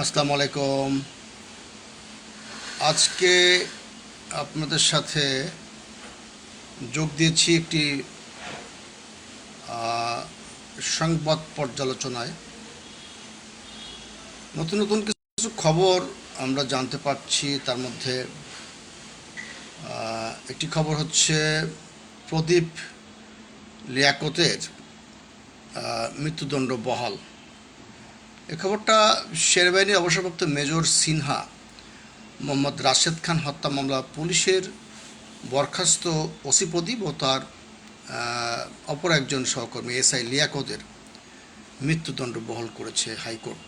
আসসালামু আলাইকুম। আজকে আপনাদের সাথে যোগ দিয়েছি একটি আহ, সংবাদ পর্যালোচনায়। নতুন নতুন কিছু খবর আমরা জানতে পারছি। তার মধ্যে একটি খবর হচ্ছে প্রদীপ লিয়াকতের মৃত্যুদণ্ড বহাল। এই খবরটা সেনাবাহিনীর অবসরপ্রাপ্ত মেজর সিনহা মোহাম্মদ রাশেদ খান হত্যা মামলা পুলিশের বরখাস্ত ওসি প্রদীপ ও তার অপর একজন সহকর্মী এসআই লিয়াকতের মৃত্যুদণ্ড বহাল করেছে হাইকোর্ট।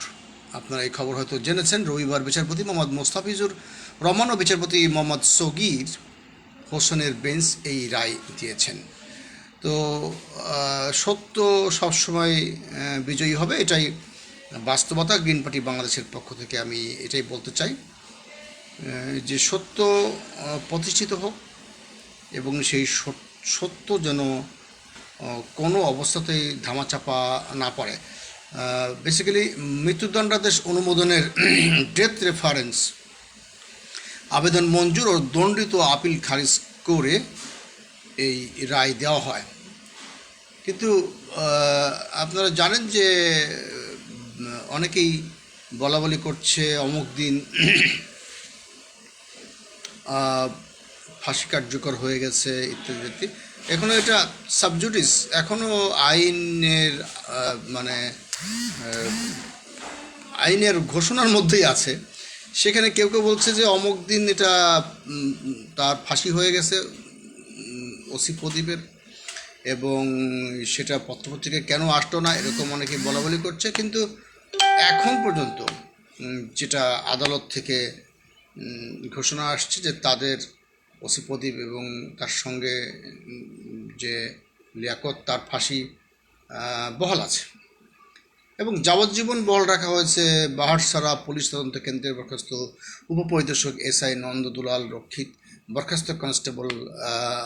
আপনারা এই খবর হয়তো জেনেছেন। রবিবার বিচারপতি মোহাম্মদ মোস্তাফিজুর রহমান ও বিচারপতি মোহাম্মদ সগির হোসেনের বেঞ্চ এই রায় দিয়েছেন। তো সত্য সবসময় বিজয়ী হবে, এটাই বাস্তবতা। গ্রিন পার্টি বাংলাদেশের পক্ষ থেকে আমি এটাই বলতে চাই যে সত্য প্রতিষ্ঠিত হোক এবং সেই সত্য যেন কোনো অবস্থাতেই ধামাচাপা না পড়ে। বেসিক্যালি মৃত্যুদণ্ডাদেশ অনুমোদনের ডেথ রেফারেন্স আবেদন মঞ্জুর ও দণ্ডিত আপিল খারিজ করে এই রায় দেওয়া হয়। কিন্তু আপনারা জানেন যে অনেকেই বলাবলি করছে অমুক দিন ফাঁসি কার্যকর হয়ে গেছে ইত্যাদি ইত্যাদি। এখনও এটা সাবজুডিস, এখনও আইনের মানে আইনের ঘোষণার মধ্যেই আছে। সেখানে কেউ কেউ বলছে যে অমুক দিন এটা তার ফাঁসি হয়ে গেছে ওসি প্রদীপের, এবং সেটা পত্রপত্রিকায় কেন আসতো না, এরকম অনেকে বলাবলি করছে। কিন্তু এখন পর্যন্ত যেটা আদালত থেকে ঘোষণা আসছে যে তাদের ওসি প্রদীপ এবং তার সঙ্গে যে লিয়াকত তার ফাঁসি বহাল আছে এবং যাবজ্জীবন বহাল রাখা হয়েছে। বাহারছড়া পুলিশ তদন্ত কেন্দ্রের বরখাস্ত উপপরিদর্শক এসআই নন্দদুলাল রক্ষিত, বরখাস্ত কনস্টেবল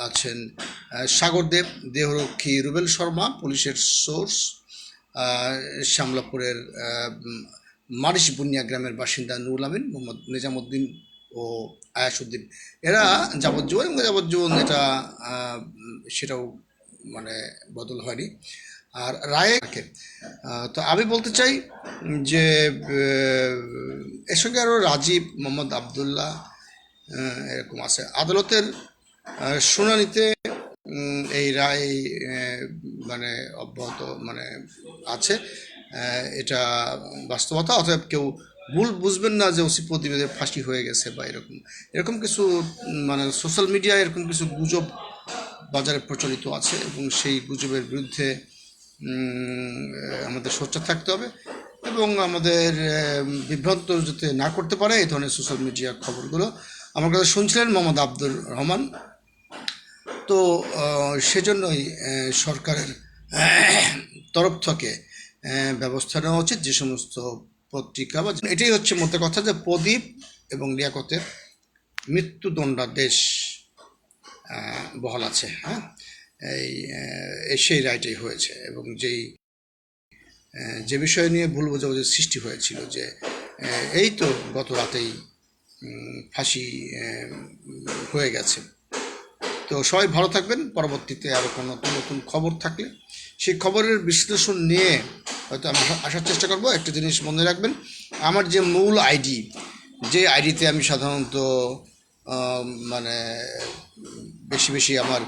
আছেন সাগরদেব, দেহরক্ষী রুবেল শর্মা, পুলিশের সোর্স শ্যামলাপুরের মারিশ বুনিয়া গ্রামের বাসিন্দা নুরুল আমিন, মোহাম্মদ নিজামুদ্দিন ও আয়াসুদ্দিন। এরা যাবজ্জীবন এবং যাবজ্জীবন এটা সেটাও মানে বদল হয়নি। আর রায়ে তো আমি বলতে চাই যে এর সঙ্গে আরও রাজীব, মোহাম্মদ আবদুল্লাহ এরকম আছে। আদালতের শুনানিতে এই রায় মানে অব্যাহত মানে আছে। এটা বাস্তবতা। অতএব কেউ ভুল বুঝবেন না যে ওসি প্রদীপের ফাঁসি হয়ে গেছে বা এরকম এরকম কিছু মানে সোশ্যাল মিডিয়ায় এরকম কিছু গুজব বাজারে প্রচলিত আছে এবং সেই গুজবের বিরুদ্ধে আমাদের সোচ্চার থাকতে হবে এবং আমাদের বিভ্রান্ত যাতে না করতে পারে এই ধরনের সোশ্যাল মিডিয়া খবরগুলো। আমার কাছে শুনছিলেন মোহাম্মদ আব্দুর রহমান। তো সেজন্যই সরকারের তরফ থেকে ব্যবস্থা নেওয়া উচিত। যে সমস্ত পত্রিকা বা এটাই হচ্ছে মধ্যে কথা যে প্রদীপ এবং লিয়াকতের মৃত্যুদণ্ডাদেশ বহাল আছে। হ্যাঁ, সেই রায়টাই হয়েছে এবং যে বিষয় নিয়ে ভুল বোঝাবুঝির সৃষ্টি হয়েছিল যে এই তো গত রাতেই ফাঁসি হয়ে গেছে। তো সবাই ভালো থাকবেন। পরবর্তীতে আরও কোনো নতুন নতুন খবর থাকলে সেই খবরের বিশ্লেষণ নিয়ে হয়তো আমি আসার চেষ্টা করব। একটা জিনিস মনে রাখবেন, আমার যে মূল আইডি, যে আইডিতে আমি সাধারণত মানে বেশি বেশি আমার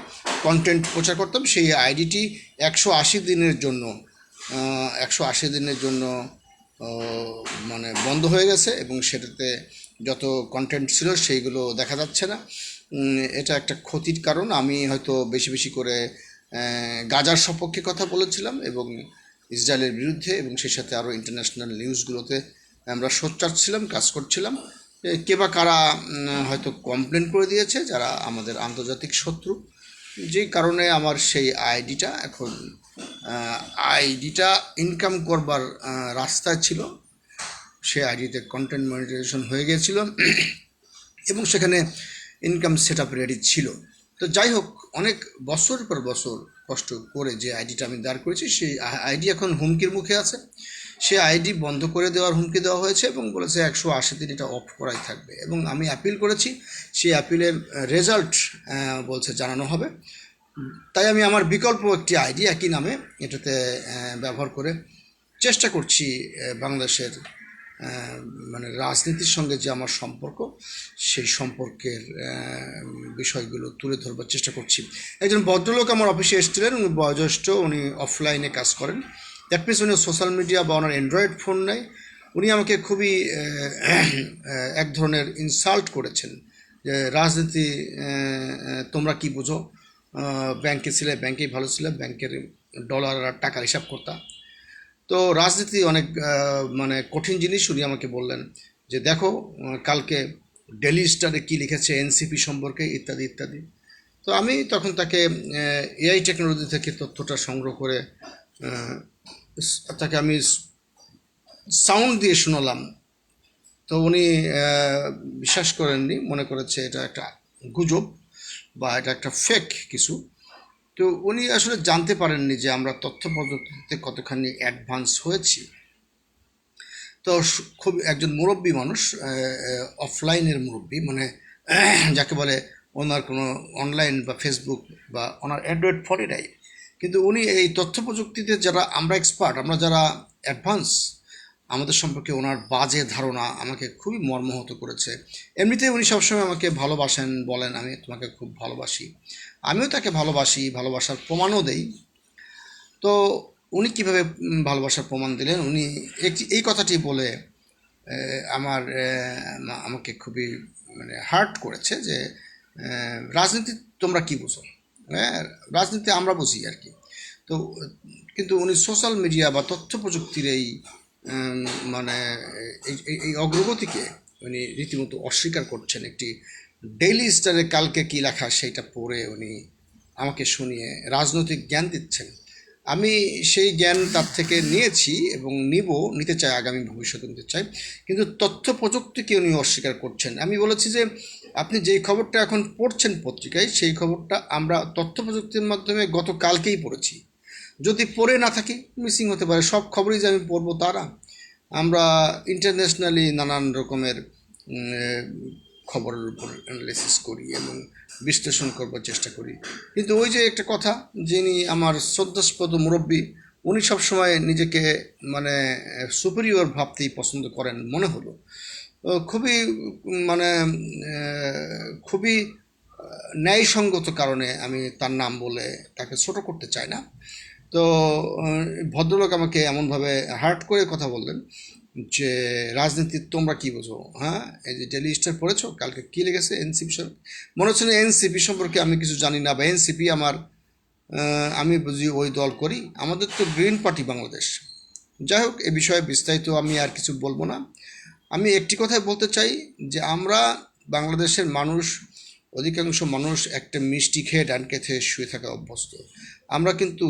কন্টেন্ট প্রচার করতাম, সেই আইডিটি 180 দিনের জন্য 180 দিনের জন্য মানে বন্ধ হয়ে গেছে এবং সেটাতে যত কন্টেন্ট ছিল সেইগুলো দেখা যাচ্ছে না। এটা একটা ক্ষতির কারণ। আমি হয়তো বেশি বেশি করে গাজার সপক্ষে কথা বলেছিলাম এবং ইসরায়েলের বিরুদ্ধে, এবং সেই সাথে আরও ইন্টারন্যাশনাল নিউজগুলোতে আমরা সোচ্চার ছিলাম, কাজ করছিলাম। কে বা কারা হয়তো কমপ্লেন করে দিয়েছে, যারা আমাদের আন্তর্জাতিক শত্রু, যে কারণে আমার সেই আইডিটা ইনকাম করবার রাস্তায় ছিল। সে আইডিতে কন্টেন্ট মনিটাইজেশন হয়ে গিয়েছিল এবং সেখানে ইনকাম সেট আপ রেডি ছিল। তো যাই হোক, অনেক বছর পর বছর কষ্ট করে যে আইডিটা আমি দাঁড় করেছি সেই আইডি এখন হুমকির মুখে আছে। সে আইডি বন্ধ করে দেওয়ার হুমকি দেওয়া হয়েছে এবং বলেছে 180 দিন এটা অফ করাই থাকবে, এবং আমি অ্যাপিল করেছি, সেই অ্যাপিলের রেজাল্ট বলছে জানানো হবে। তাই আমি আমার বিকল্প একটি আইডি একই নামে এটাতে ব্যবহার করে চেষ্টা করছি বাংলাদেশের মানে রাজনীতির সঙ্গে যে আমার সম্পর্ক, সেই সম্পর্কের বিষয়গুলো তুলে ধরবার চেষ্টা করছি। একজন ভদ্রলোক আমার অফিসে এসেছিলেন, উনি বয়োজ্যেষ্ঠ, উনি অফলাইনে কাজ করেন। দ্যাট মিনস উনি সোশ্যাল মিডিয়া বা ওনার অ্যান্ড্রয়েড ফোন নেই। উনি আমাকে খুবই এক ধরনের ইনসাল্ট করেছেন যে রাজনীতি তোমরা কি বুঝো, ব্যাংকে ছিলে, ব্যাংকেই ভালো ছিলে, ব্যাংকের ডলার আর টাকার হিসাব করতাম। তো রাজনীতি অনেক মানে কঠিন জিনিস। উনি আমাকে বললেন যে দেখো কালকে ডেলি স্টারে কী লিখেছে এনসিপি সম্পর্কে, ইত্যাদি ইত্যাদি। তো আমি তখন তাকে এআই টেকনোলজি থেকে তথ্যটা সংগ্রহ করে তাকে আমি সাউন্ড দিয়ে শোনালাম। তো উনি বিশ্বাস করেননি, মনে করেছে এটা একটা গুজব বা এটা একটা ফেক কিছু। তো উনি আসলে জানতে পারেননি যে আমরা তথ্য প্রযুক্তিতে কতখানি অ্যাডভান্স হয়েছি। তো খুব একজন মুরব্বী মানুষ, অফলাইনের মুরব্বী, মানে যাকে বলে ওনার কোনো অনলাইন বা ফেসবুক বা ওনার অ্যান্ড্রয়েড ফোনই নাই, কিন্তু উনি এই তথ্য প্রযুক্তিতে যারা আমরা এক্সপার্ট, আমরা যারা অ্যাডভান্স, আমাদের সম্পর্কে ওনার বাজে ধারণা আমাকে খুবই মর্মাহত করেছে। এমনিতেই উনি সবসময় আমাকে ভালোবাসেন, বলেন আমি তোমাকে খুব ভালোবাসি, আমিও তাকে ভালোবাসি, ভালোবাসার প্রমাণও দেই। তো উনি কীভাবে ভালোবাসার প্রমাণ দিলেন, উনি এই কথাটি বলে আমার আমাকে খুবই মানে হার্ট করেছে যে রাজনীতি তোমরা কি বুঝো, হ্যাঁ রাজনীতি আমরা বুঝি আর কি। তো কিন্তু উনি সোশ্যাল মিডিয়া বা তথ্য প্রযুক্তির এই মানে এই অগ্রগতিকে উনি রীতিমতো অস্বীকার করছেন। একটি ডেইলি স্টারে কালকে কী লেখা সেইটা পড়ে উনি আমাকে শুনিয়ে রাজনৈতিক জ্ঞান দিচ্ছেন। আমি সেই জ্ঞান তার থেকে নিয়েছি এবং নিতে চাই, আগামী ভবিষ্যতে নিতে চাই, কিন্তু তথ্য প্রযুক্তিকে উনি অস্বীকার করছেন। আমি বলেছি যে আপনি যেই খবরটা এখন পড়ছেন পত্রিকায়, সেই খবরটা আমরা তথ্য প্রযুক্তির মাধ্যমে গতকালকেই পড়েছি। যদি পড়ে না থাকি, মিসিং হতে পারে। সব খবরই যে আমি পড়বো তা না। আমরা ইন্টারন্যাশনালি নানান রকমের খবরের উপর অ্যানালিসিস করি এবং বিশ্লেষণ করবার চেষ্টা করি। কিন্তু ওই যে একটা কথা, যিনি আমার শ্রদ্ধাস্পদ মুরব্বী, উনি সবসময় নিজেকে মানে সুপিরিয়র ভাবতেই পছন্দ করেন মনে হলো। খুবই মানে খুবই ন্যায়সঙ্গত কারণে আমি তার নাম বলে তাকে ছোট করতে চাই না। তো ভদ্রলোক আমাকে এমনভাবে হার্ট করে কথা বললেন যে রাজনীতি তোমরা কি বোঝো, হ্যাঁ এই যে ডেলি স্টার পড়েছো, কালকে কী লেগেছে এনসিপি মনে হচ্ছে না এনসিপি সম্পর্কে আমি কিছু জানি না, বা এনসিপি আমার আমি বুঝি ওই দল করি, আমাদের তো গ্রিন পার্টি বাংলাদেশ। যাই হোক, এ বিষয়ে বিস্তারিত আমি আর কিছু বলবো না। আমি একটি কথাই বলতে চাই যে আমরা বাংলাদেশের মানুষ, অধিকাংশ মানুষ একটা মিষ্টি খেয়ে ডান খেতে শুয়ে থাকা অভ্যস্ত। আমরা কিন্তু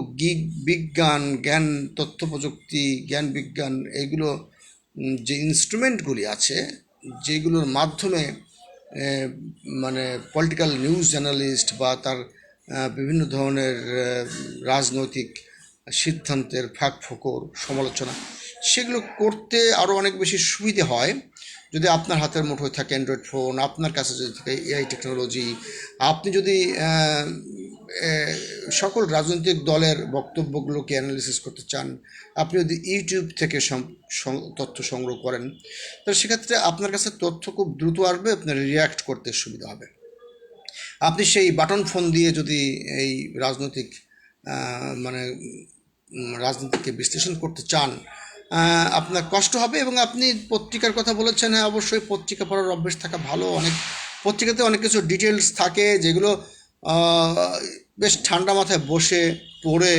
বিজ্ঞান, জ্ঞান, তথ্য প্রযুক্তি, জ্ঞান বিজ্ঞান, এইগুলো যে ইনস্ট্রুমেন্টগুলি আছে, যেগুলোর মাধ্যমে মানে পলিটিক্যাল নিউজ জার্নালিস্ট বা তার বিভিন্ন ধরনের রাজনৈতিক সিদ্ধান্তের ফাঁক ফোকর সমালোচনা, সেগুলো করতে আরও অনেক বেশি সুবিধে হয় যদি আপনার হাতের মুঠোয় থাকে অ্যান্ড্রয়েড ফোন, আপনার কাছে যদি থাকে এআই টেকনোলজি। আপনি যদি সকল রাজনৈতিক দলের বক্তব্যগুলোকে অ্যানালিসিস করতে চান, আপনি যদি ইউটিউব থেকে তথ্য সংগ্রহ করেন, তাহলে সেক্ষেত্রে আপনার কাছে তথ্য খুব দ্রুত আসবে, আপনার রিয়্যাক্ট করতে সুবিধা হবে। আপনি সেই বাটন ফোন দিয়ে যদি এই রাজনৈতিক মানে রাজনীতিকে বিশ্লেষণ করতে চান, আপনার কষ্ট হবে। এবং আপনি পত্রিকার কথা বলেছেন, হ্যাঁ অবশ্যই পত্রিকা পড়ার অভ্যেস থাকা ভালো। অনেক পত্রিকাতে অনেক কিছু ডিটেলস থাকে যেগুলো বেশ ঠান্ডা মাথায় বসে পড়ে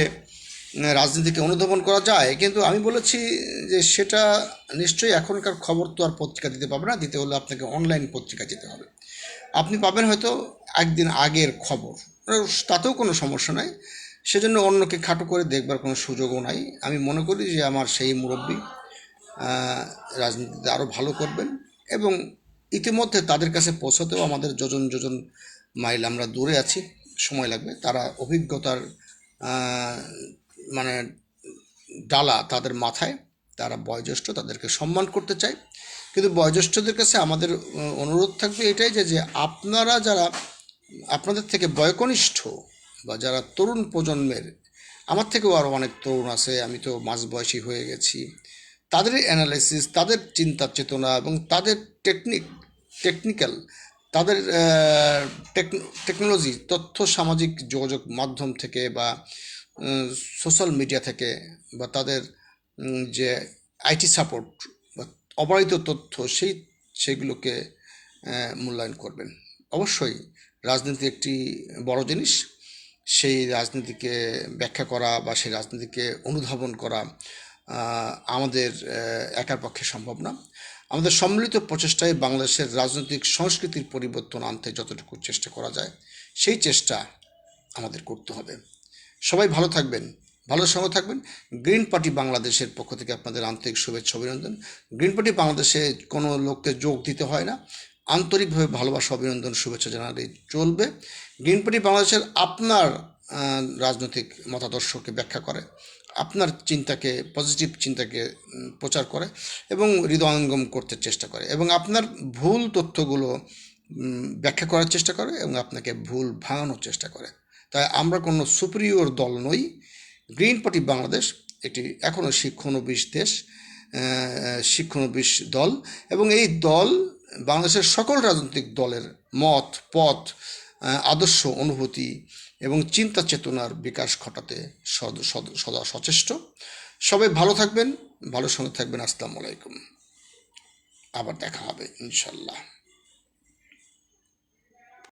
রাজনীতিকে অনুধাবন করা যায়। কিন্তু আমি বলেছি যে সেটা নিশ্চয়ই এখনকার খবর তো আর পত্রিকা দিতে পারবে না, দিতে হলে আপনাকে অনলাইন পত্রিকা যেতে হবে। আপনি পাবেন হয়তো একদিন আগের খবর, তাতেও কোনো সমস্যা নাই, সেজন্য অন্যকে খাটো করে দেখবার কোনো সুযোগও নাই। আমি মনে করি যে আমার সেই মুরব্বী রাজনীতিতে আরও ভালো করবেন, এবং ইতিমধ্যে তাদের কাছে পৌঁছাতেও আমাদের যোজন যোজন মাইল আমরা দূরে আছি, সময় লাগবে। তারা অভিজ্ঞতার আহ, মানে ডালা তাদের মাথায়। তারা বয়োজ্যেষ্ঠ, তাদেরকে সম্মান করতে চাই। কিন্তু বয়োজ্যেষ্ঠদের কাছে আমাদের অনুরোধ থাকবে এটাই যে আপনারা যারা আপনাদের থেকে বয়কনিষ্ঠ বা যারা তরুণ প্রজন্মের, আমার থেকেও আরও অনেক তরুণ আছে, আমি তো মাঝবয়সী হয়ে গেছি, তাদের অ্যানালাইসিস, তাদের চিন্তা চেতনা এবং তাদের টেকনিক্যাল, তাদের টেকনোলজি, তথ্য সামাজিক যোগাযোগ মাধ্যম থেকে বা সোশ্যাল মিডিয়া থেকে বা তাদের যে আইটি সাপোর্ট বা অবারিত তথ্য সেইগুলোকে মূল্যায়ন করবেন। অবশ্যই রাজনীতি একটি বড় জিনিস। সেই রাজনীতিকে ব্যাখ্যা করা বা সেই রাজনীতিকে অনুধাবন করা আমাদের একার পক্ষে সম্ভব না। আমাদের সম্মিলিত প্রচেষ্টায় বাংলাদেশের রাজনৈতিক সংস্কৃতির পরিবর্তন আনতে যতটুকু চেষ্টা করা যায় সেই চেষ্টা আমাদের করতে হবে। সবাই ভালো থাকবেন, ভালোর সঙ্গে থাকবেন। গ্রিন পার্টি বাংলাদেশের পক্ষ থেকে আপনাদের আন্তরিক শুভেচ্ছা অভিনন্দন। গ্রিন পার্টি বাংলাদেশে কোনো লোককে যোগ দিতে হয় না, আন্তরিকভাবে ভালোবাসা অভিনন্দন শুভেচ্ছা জানালেই চলবে। গ্রিন পার্টি বাংলাদেশের আপনার রাজনৈতিক মতাদর্শকে ব্যাখ্যা করে, আপনার চিন্তাকে, পজিটিভ চিন্তাকে প্রচার করে এবং হৃদয়ঙ্গম করতে চেষ্টা করে এবং আপনার ভুল তথ্যগুলো ব্যাখ্যা করার চেষ্টা করে এবং আপনাকে ভুল ভাঙানোর চেষ্টা করে। তাই আমরা কোনো সুপিরিয়র দল নই। গ্রিন পার্টি বাংলাদেশ একটি এখনও শিক্ষানবিশ দেশ, শিক্ষানবিশ দল, এবং এই দল বাংলাদেশের সকল রাজনৈতিক দলের মত, পথ, আদর্শ, অনুভূতি এবং চিন্তা চেতনার বিকাশ ঘটাতে সদা সচেষ্ট। সবাই ভালো থাকবেন, ভালো সঙ্গে থাকবেন। আসসালামু আলাইকুম। আবার দেখা হবে ইনশাল্লাহ।